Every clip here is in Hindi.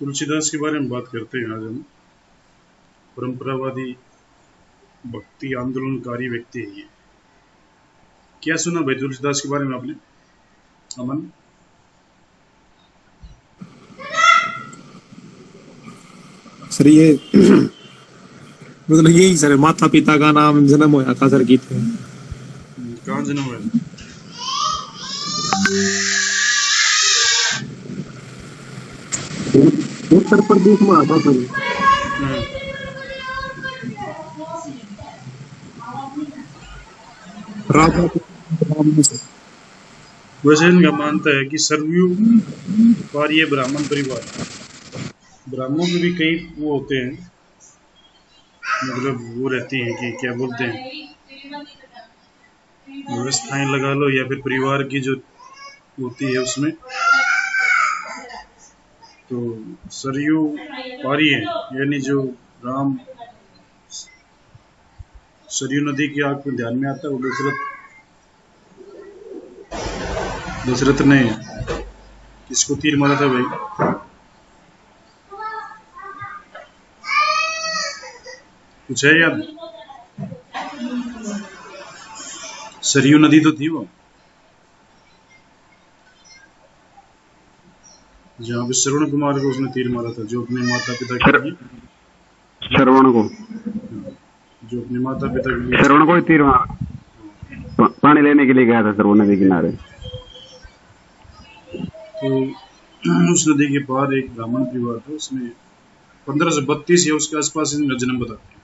तुलसीदास के बारे में बात करते हैं आज हम। परंपरावादी भक्ति आंदोलनकारी व्यक्ति है ये। क्या सुना भाई तुलसीदास के बारे में आपने, अमन? सर ये मतलब यही सर, माता पिता का नाम जन्म होया था सर गीत में। कहाँ जन्म हुआ? उत्तर प्रदेश में आता सर। राजा वैसे इनका मानता है कि सरयू पारिय ब्राह्मण परिवार, ब्राह्मणों के भी कई वो होते हैं, मतलब वो रहती हैं कि क्या बोलते हैं, व्यवस्थाएं लगा लो या फिर परिवार की जो होती है उसमें। तो सरयू पारी है, यानी जो राम सरयू नदी की आग में ध्यान में आता है, वो दशरथ ने किसको तीर मारा था भाई? कुछ है याद? सरयू नदी तो थी वो, जहाँ पे श्रवण कुमार को उसने तीर मारा था, जो अपने माता पिता के लिए, श्रवण को, जो अपने माता पिता के लिए श्रवण को ही तीर मारा, पानी लेने के लिए गया था सर वो नदी किनारे। तो उस नदी के पार एक ब्राह्मण परिवार था, उसमें 1532 या उसके आसपास इनका जन्म बताते हैं।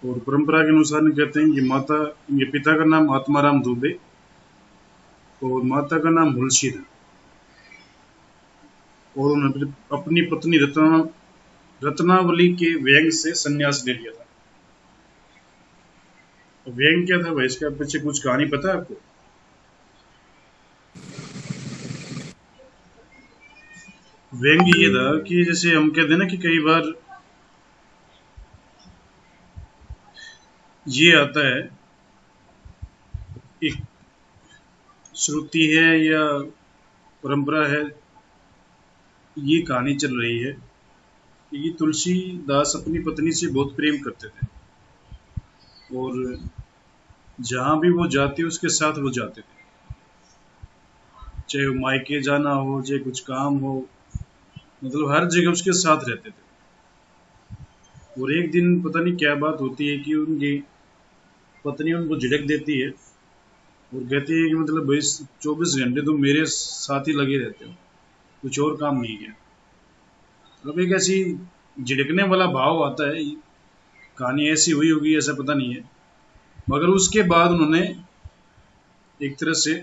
और परंपरा के अनुसार कहते हैं कि माता, इनके पिता का नाम आत्माराम दुबे और माता का नाम हुलसी था। और उन्होंने अपनी पत्नी रत्नावली के व्यंग से संन्यास ले लिया था। तो व्यंग क्या था भाई, इसके पीछे कुछ कहानी पता है आपको? व्यंग ये था कि जैसे हम कहते हैं ना कि कई बार ये आता है, एक श्रुति है या परंपरा है, ये कहानी चल रही है कि तुलसीदास अपनी पत्नी से बहुत प्रेम करते थे और जहां भी वो जाते उसके साथ वो जाते थे, चाहे वो मायके जाना हो, चाहे कुछ काम हो, मतलब हर जगह उसके साथ रहते थे। और एक दिन पता नहीं क्या बात होती है कि उनकी पत्नी उनको झिड़क देती है और कहती है कि मतलब भाई 24 घंटे तुम मेरे साथ ही लगे रहते हो, कुछ और काम नहीं किया। मतलब एक ऐसी झिड़कने वाला भाव आता है, कहानी ऐसी हुई होगी ऐसा पता नहीं है, मगर उसके बाद उन्होंने एक तरह से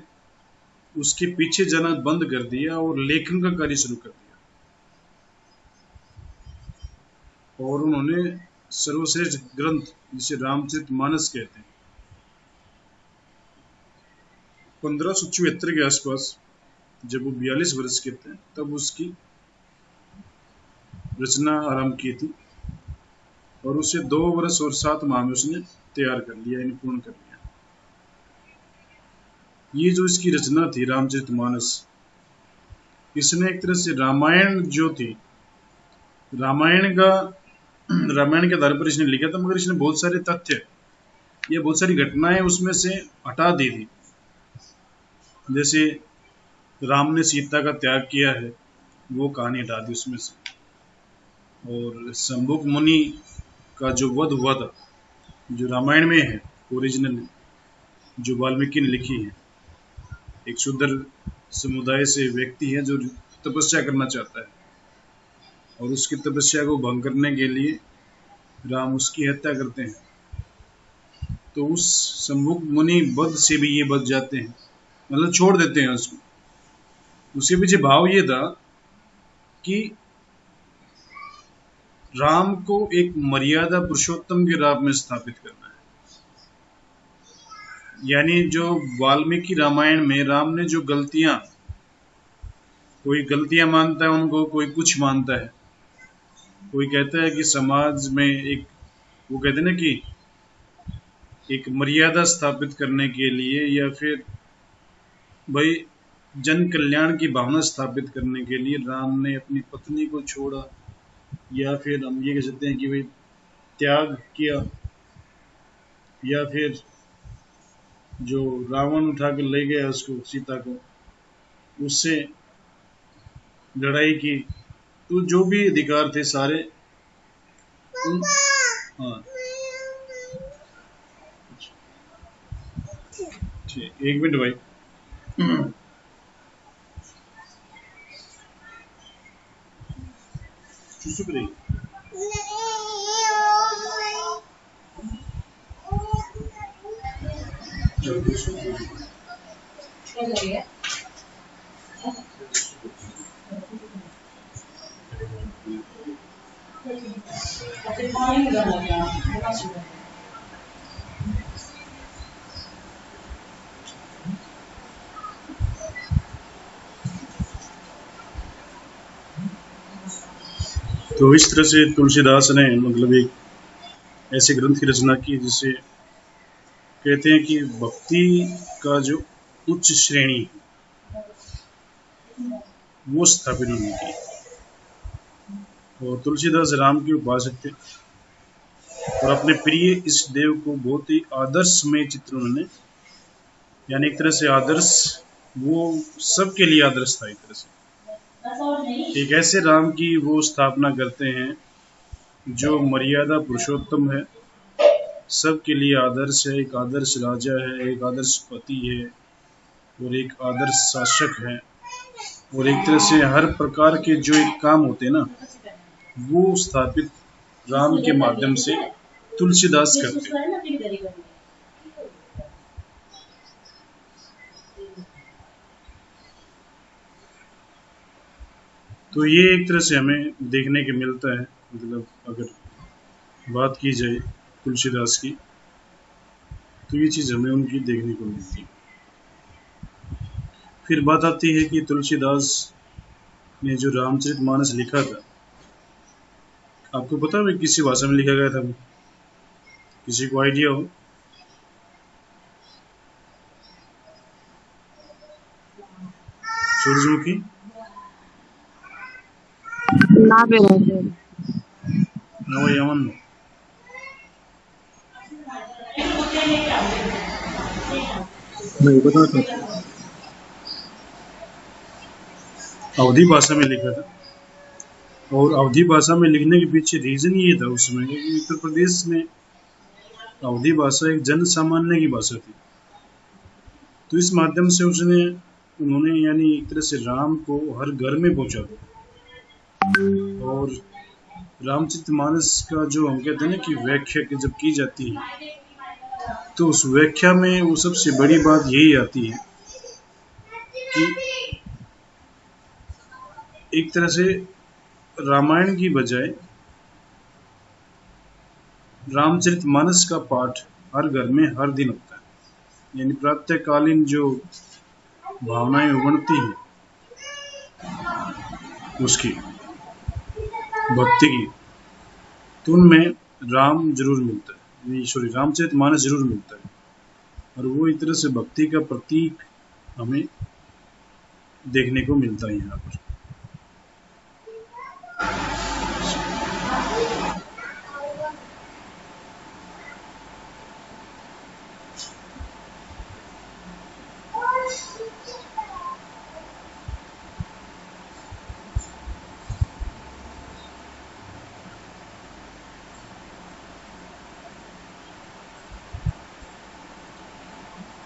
उसके पीछे जाना बंद कर दिया और लेखन का कार्य शुरू कर दिया। और उन्होंने सर्वश्रेष्ठ ग्रंथ जिसे रामचरितमानस कहते हैं, 1574 के आसपास जब वो 42 वर्ष के थे तब उसकी रचना आरंभ की थी और उसे 2 वर्ष और 7 माह में उसने तैयार कर लिया, यानी पूर्ण कर लिया। ये जो इसकी रचना थी रामचरितमानस, इसने एक तरह से रामायण जो थी, रामायण के आधार पर इसने लिखा था, मगर इसने बहुत सारे तथ्य या बहुत सारी घटनाएं उसमें से हटा दी थी। जैसे राम ने सीता का त्याग किया है, वो कहानी हटा दी उसमें से। और शंभुक मुनि का जो वध हुआ था, जो रामायण में है ओरिजिनल, जो वाल्मीकि ने लिखी है, एक शूद्र समुदाय से व्यक्ति है जो तपस्या करना चाहता है और उसकी तपस्या को भंग करने के लिए राम उसकी हत्या करते हैं। तो उस शंभुक मुनि वध से भी ये बच जाते हैं, मतलब छोड़ देते हैं उसको। उसके पीछे भाव ये था कि राम को एक मर्यादा पुरुषोत्तम के रूप में स्थापित करना है। यानी जो वाल्मीकि रामायण में राम ने जो गलतियां, कोई गलतियां मानता है उनको, कोई कुछ मानता है, कोई कहता है कि समाज में एक, वो कहते हैं ना कि एक मर्यादा स्थापित करने के लिए, या फिर भाई जन कल्याण की भावना स्थापित करने के लिए राम ने अपनी पत्नी को छोड़ा, या फिर हम ये कह सकते हैं कि भाई त्याग किया, या फिर जो रावण उठा कर ले गया उसको, सीता को, उससे लड़ाई की। तो जो भी अधिकार थे सारे उन, हाँ ठीक, एक मिनट भाई। चुप रही। तो इस तरह से तुलसीदास ने मतलब एक ऐसे ग्रंथ की रचना की जिसे कहते हैं कि भक्ति का जो उच्च श्रेणी वो स्थापित होने की। और तुलसीदास राम के उपासक थे और अपने प्रिय इस देव को बहुत ही आदर्शमय चित्र उन्होंने, यानी एक तरह से आदर्श, वो सबके लिए आदर्श था। एक तरह से एक ऐसे राम की वो स्थापना करते हैं जो मर्यादा पुरुषोत्तम है, सबके लिए आदर्श है, एक आदर्श राजा है, एक आदर्श पति है और एक आदर्श शासक है। और एक तरह से हर प्रकार के जो एक काम होते हैं ना, वो स्थापित राम के माध्यम से तुलसीदास करते हैं। तो ये एक तरह से हमें देखने के मिलता है, मतलब अगर बात की जाए तुलसीदास की, तो ये चीज़ हमें उनकी देखने को मिलती है। फिर बात आती है कि तुलसीदास ने जो रामचरितमानस लिखा था, आपको पता है किसी भाषा में लिखा गया था? वो किसी को आइडिया हो? सूरजमुखी ना बेरा यमन नहीं बता सकता। अवधी भाषा में लिखा था। और अवधी भाषा में लिखने के पीछे रीजन ये था उसमें कि उत्तर प्रदेश में अवधी भाषा एक जन सामान्य की भाषा थी। तो इस माध्यम से उन्होंने यानी एक तरह से राम को हर घर में पहुंचा दिया। और रामचरितमानस का जो हम कहते हैं ना कि व्याख्या की जब की जाती है, तो उस व्याख्या में वो सबसे बड़ी बात यही आती है कि एक तरह से रामायण की बजाय रामचरितमानस का पाठ हर घर में हर दिन होता है, यानी प्रातःकालीन जो भावनाएं उमड़ती हैं उसकी भक्ति की, तो उनमें राम जरूर मिलता है, सॉरी रामचरितमानस जरूर मिलता है। और वो एक तरह से भक्ति का प्रतीक हमें देखने को मिलता है यहाँ पर।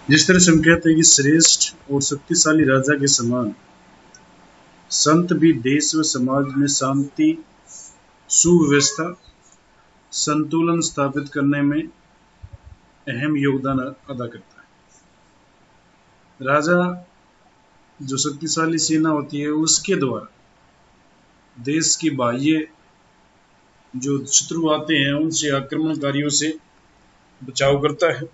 जिस तरह से हम कहते हैं कि श्रेष्ठ और शक्तिशाली राजा के समान संत भी देश व समाज में शांति, सुव्यवस्था, संतुलन स्थापित करने में अहम योगदान अदा करता है। राजा जो शक्तिशाली सेना होती है उसके द्वारा देश की बाह्य जो शत्रु आते हैं उनसे, आक्रमणकारियों से बचाव करता है।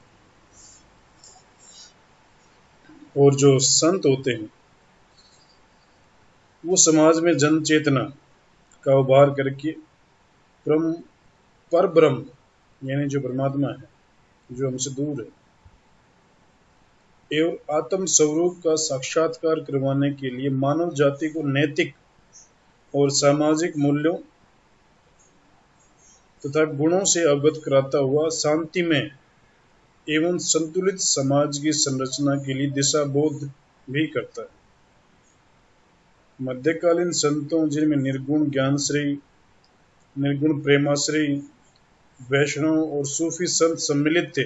और जो संत होते हैं वो समाज में जन चेतना का उभार करके पर ब्रह्म यानी जो परमात्मा है, जो हमसे दूर है, एवं आत्म स्वरूप का साक्षात्कार करवाने के लिए मानव जाति को नैतिक और सामाजिक मूल्यों तथा गुणों से अवगत कराता हुआ शांतिमय एवं संतुलित समाज की संरचना के लिए दिशाबोध भी करता है। मध्यकालीन संतों, जिनमें निर्गुण ज्ञानश्री, निर्गुण प्रेमाश्री, वैष्णव और सूफी संत सम्मिलित थे,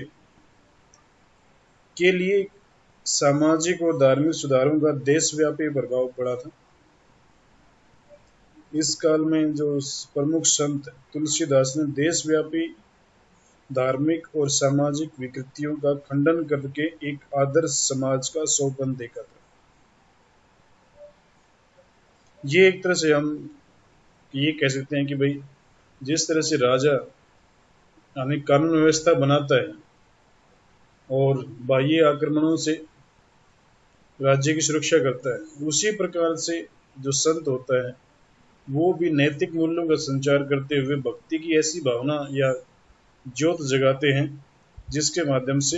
के लिए सामाजिक और धार्मिक सुधारों का देशव्यापी प्रभाव पड़ा था। इस काल में जो प्रमुख संत तुलसीदास ने देशव्यापी धार्मिक और सामाजिक विकृतियों का खंडन करके एक आदर्श समाज का सौपन देखा था। ये एक तरह से हम ये कह सकते हैं कि भाई जिस तरह से राजा यानी कानून व्यवस्था बनाता है और बाह्य आक्रमणों से राज्य की सुरक्षा करता है, उसी प्रकार से जो संत होता है वो भी नैतिक मूल्यों का संचार करते हुए भक्ति की ऐसी भावना या ज्योत जगाते हैं जिसके माध्यम से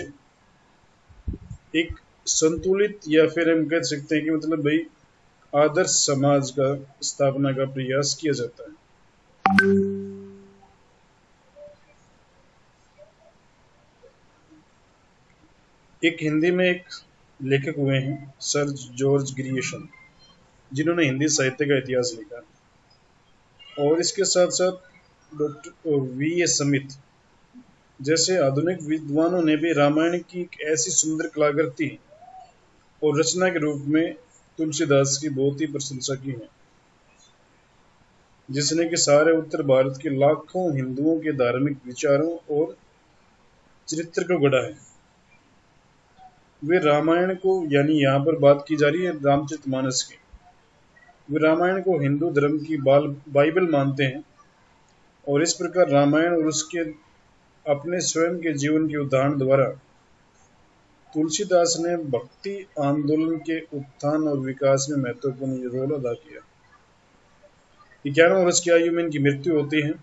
एक संतुलित या फिर हम कह सकते हैं कि मतलब भाई आदर्श समाज का स्थापना का प्रयास किया जाता है। एक हिंदी में एक लेखक हुए हैं सर जॉर्ज ग्रियर्सन, जिन्होंने हिंदी साहित्य का इतिहास लिखा, और इसके साथ साथ डॉक्टर वी.ए. समित जैसे आधुनिक विद्वानों ने भी रामायण की एक ऐसी सुंदर कलाकृति और रचना के रूप में तुलसीदास की बहुत ही प्रशंसा की है, जिसने कि सारे उत्तर भारत के लाखों हिंदुओं के धार्मिक विचारों और चरित्र को गढ़ा है। वे रामायण को, यानी यहाँ पर बात की जा रही है रामचरितमानस की, वे रामायण को हिंदू धर्म की बाइबल मानते हैं और इस प्रकार रामायण और उसके अपने स्वयं के जीवन के उदाहरण द्वारा तुलसीदास ने भक्ति आंदोलन के उत्थान और विकास में महत्वपूर्ण रोल अदा किया। 51 वर्ष की आयु में इनकी मृत्यु होती है।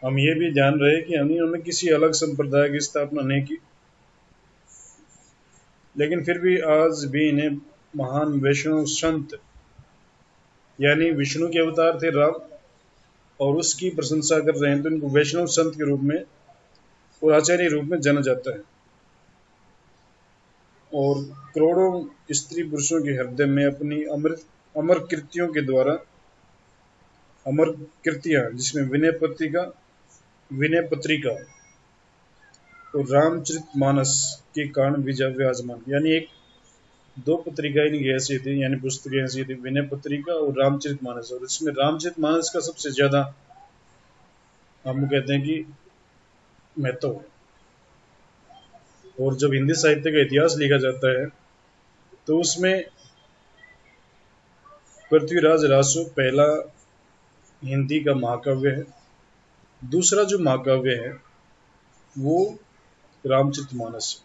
हम ये भी जान रहे हैं कि उन्होंने किसी अलग संप्रदाय की स्थापना नहीं की, लेकिन फिर भी आज भी इन्हें महान वैष्णव संत, यानी विष्णु के अवतार थे राम, और उसकी प्रशंसा कर रहे हैं तो इनको वैष्णव संत के रूप में और आचार्य रूप में जाना जाता है। और करोड़ों स्त्री पुरुषों के हृदय में अपनी अमर कृतियों के द्वारा, अमर कृतियां जिसमें विनय पत्रिका और रामचरितमानस के कारण विराजमान, यानी एक दो पत्रिकाएं इनकी ऐसी थी, यानी पुस्तकें ऐसी थी, विनय पत्रिका और रामचरितमानस, और इसमें रामचरितमानस का सबसे ज्यादा हम कहते हैं कि महत्व है। और जब हिंदी साहित्य का इतिहास लिखा जाता है तो उसमें पृथ्वीराज रासो पहला हिंदी का महाकाव्य है, दूसरा जो महाकाव्य है वो रामचरितमानस है।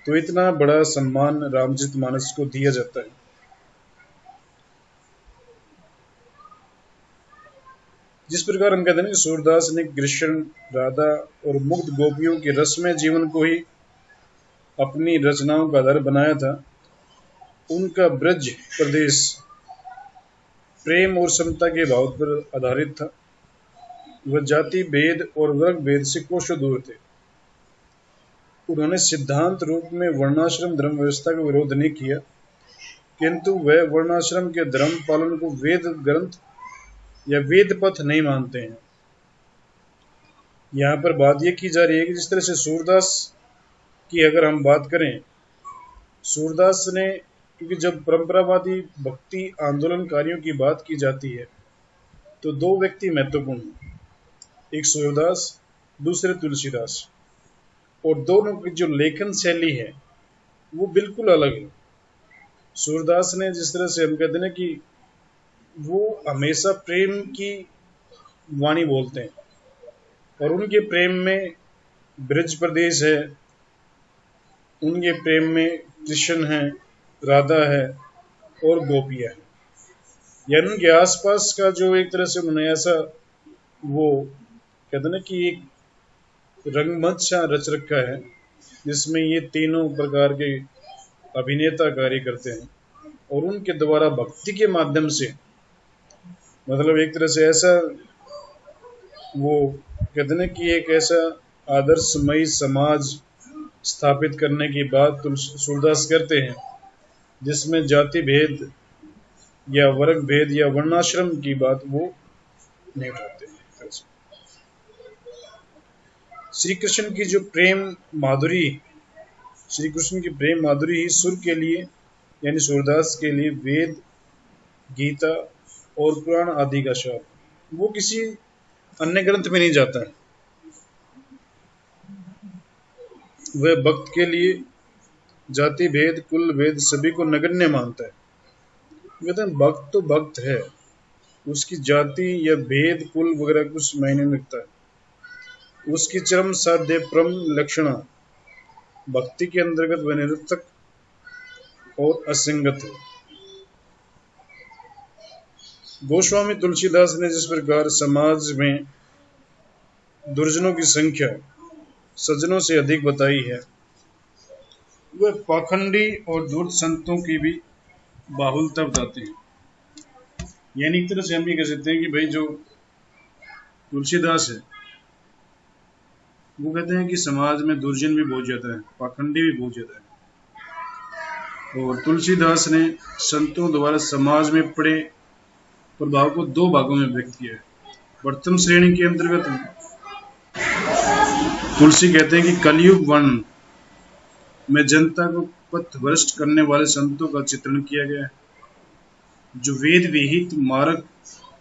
तो इतना बड़ा सम्मान रामचरितमानस को दिया जाता है। जिस प्रकार हम कहते हैं कि सूरदास ने कृष्ण, राधा और मुग्ध गोपियों के रसमय जीवन को ही अपनी रचनाओं का आधार बनाया था, उनका ब्रज प्रदेश प्रेम और समता के भाव पर आधारित था। वह जाति भेद और वर्ग भेद से कोसों दूर थे। उन्होंने सिद्धांत रूप में वर्णाश्रम धर्म व्यवस्था का विरोध नहीं किया, किंतु वह वर्णाश्रम के धर्म पालन को वेद ग्रंथ या वेद पथ नहीं मानते हैं। यहाँ पर बात यह की जा रही है कि जिस तरह से सूरदास की अगर हम बात करें, सूरदास ने, क्योंकि जब परंपरावादी भक्ति आंदोलनकारियों की बात की जाती है तो दो व्यक्ति महत्वपूर्ण हैं, एक सूरदास, दूसरे तुलसीदास, और दोनों की जो लेखन शैली है वो बिल्कुल अलग है। सूरदास ने जिस तरह से हम कहते हैं कि वो हमेशा प्रेम की वाणी बोलते हैं, और उनके प्रेम में ब्रज प्रदेश है, उनके प्रेम में कृष्ण है, राधा है और गोपियां हैं, यानी उनके आसपास का जो एक तरह से उन्होंने ऐसा वो कहते हैं कि एक रंगमंच सा रच रखा है जिसमें ये तीनों प्रकार के अभिनेता कार्य करते हैं और उनके द्वारा भक्ति के माध्यम से, मतलब एक तरह से ऐसा वो कहते हैं कि एक ऐसा आदर्शमयी समाज स्थापित करने की बात सूरदास करते हैं जिसमें जाति भेद या वर्ग भेद या वर्णाश्रम की बात वो नहीं उठाते हैं। श्री कृष्ण की जो प्रेम माधुरी, श्री कृष्ण की प्रेम माधुरी ही सुर के लिए यानी सूरदास के लिए वेद, गीता और पुराण आदि का शब्द, वो किसी अन्य ग्रंथ में नहीं जाता है। वह भक्त के लिए जाति भेद कुल भेद सभी को नगण्य मानता है। कहते हैं भक्त तो भक्त है, उसकी जाति या भेद कुल वगैरह कुछ मायने नहीं रखता है। उसकी चरम साध्य परम लक्षणा भक्ति के अंतर्गत व निरर्थक और असंगत है। गोस्वामी तुलसीदास ने जिस प्रकार समाज में दुर्जनों की संख्या सज्जनों से अधिक बताई है, वह पाखंडी और धूर्त संतों की भी बाहुलता बताते हैं। यानी एक तरह से हम ये कह सकते हैं कि भाई जो तुलसीदास है वो कहते हैं कि समाज में दुर्जन भी बहुत ज्यादा है, पाखंडी भी बहुत ज्यादा है। और तुलसीदास ने संतों द्वारा समाज में पड़े प्रभाव को दो भागों में व्यक्त किया है। प्रथम श्रेणी के अंतर्गत तुलसी कहते हैं कि कलयुग वर्ण में जनता को पथभ्रष्ट करने वाले संतों का चित्रण किया गया है, जो वेद विहित मार्ग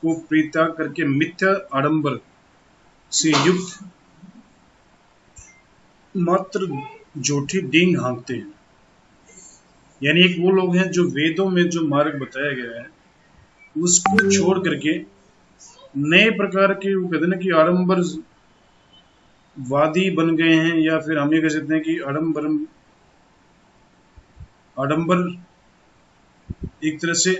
को परित्याग करके मिथ्या आडंबर से युक्त मात्र झूठी डींग हाँकते हैं। यानी एक वो लोग हैं जो वेदों में जो मार्ग बताया गया है उसको छोड़ करके नए प्रकार के, वो कहते हैं कि आडंबर वादी बन गए हैं, या फिर हम ये कह सकते हैं कि आडंबर एक तरह से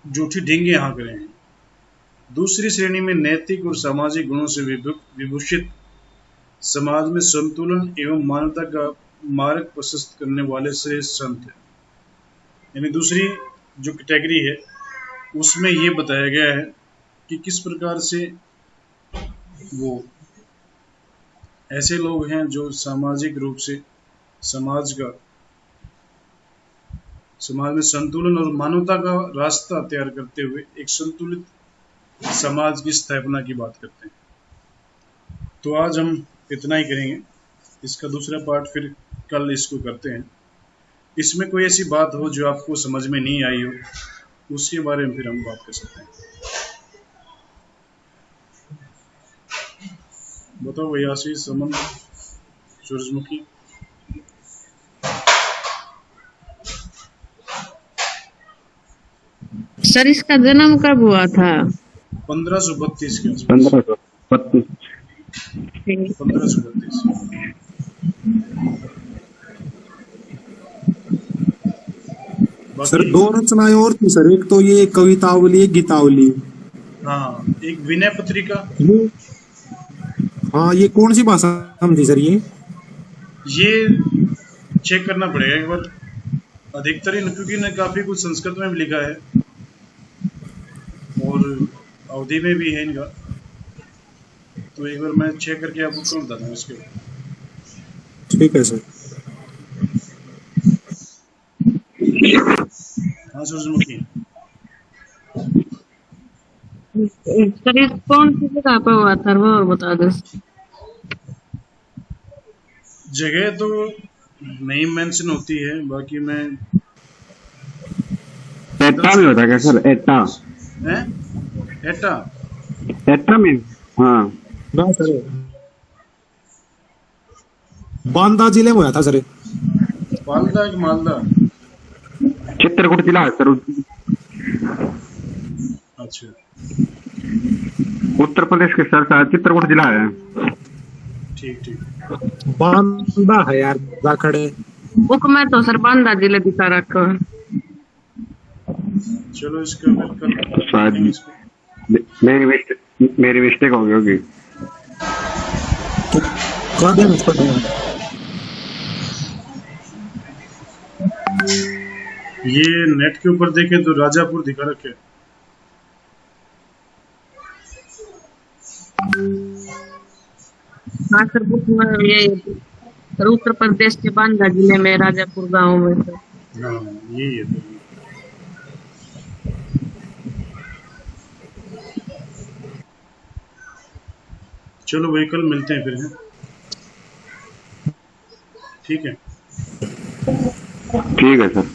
झूठी ढींगे हाँक रहे हैं। दूसरी श्रेणी में नैतिक और सामाजिक गुणों से विभूषित समाज में संतुलन एवं मानवता का मार्ग प्रशस्त करने वाले श्रेष्ठ संत हैं। यानी दूसरी जो कैटेगरी है उसमें ये बताया गया है कि किस प्रकार से वो ऐसे लोग हैं जो सामाजिक रूप से समाज में संतुलन और मानवता का रास्ता तैयार करते हुए एक संतुलित समाज की स्थापना की बात करते हैं। तो आज हम इतना ही करेंगे, इसका दूसरा पार्ट फिर कल इसको करते हैं। इसमें कोई ऐसी बात हो जो आपको समझ में नहीं आई हो, उसके बारे में फिर हम बात कर सकते हैं। बताओ भैया, आशीष, समन, सूरजमुखी। सर इसका जन्म कब हुआ था? 1532 के 1532। 1532। सर दो रचनाएं और थी सर, एक तो ये कवितावली, एक गीतावली। हाँ, एक विनय पत्रिका। हाँ, ये कौन सी भाषा में थी सर? ये चेक करना पड़ेगा एक बार। अधिकतर क्योंकि ने काफी कुछ संस्कृत में भी लिखा है और अवधि में भी है इनका, तो एक बार मैं चेक करके आपको कल बताता हूँ इसके बाद। ठीक है सर। हाँ सूरजमुखी। सर ये कौन सी जगह पे हुआ था वो और बता दो। जगह तो नहीं मेंशन होती है, बाकी मैं एटा में होता क्या सर? एटा है? एटा एटा में? हाँ ना सर, बांदा जिले में हुआ था सर। बांदा कि मालदा? चित्रकूट जिला है सर। अच्छा, उत्तर प्रदेश के सर शायद चित्रकूट जिला है। ठीक ठीक। बांदा है यार, जाखड़े। बुक में तो सर बांदा जिले दिखा रखा है। चलो इसका मेरी मिस्टेक हो गई होगी। तो कर दे उसको तो। ये नेट के ऊपर देखे तो राजापुर दिखा रखे। हाँ सर, ये सर उत्तर प्रदेश के बांदा जिले में राजापुर गांव में सर। हाँ यही है तो। चलो वही कल मिलते हैं फिर, हैं? ठीक है। ठीक है सर।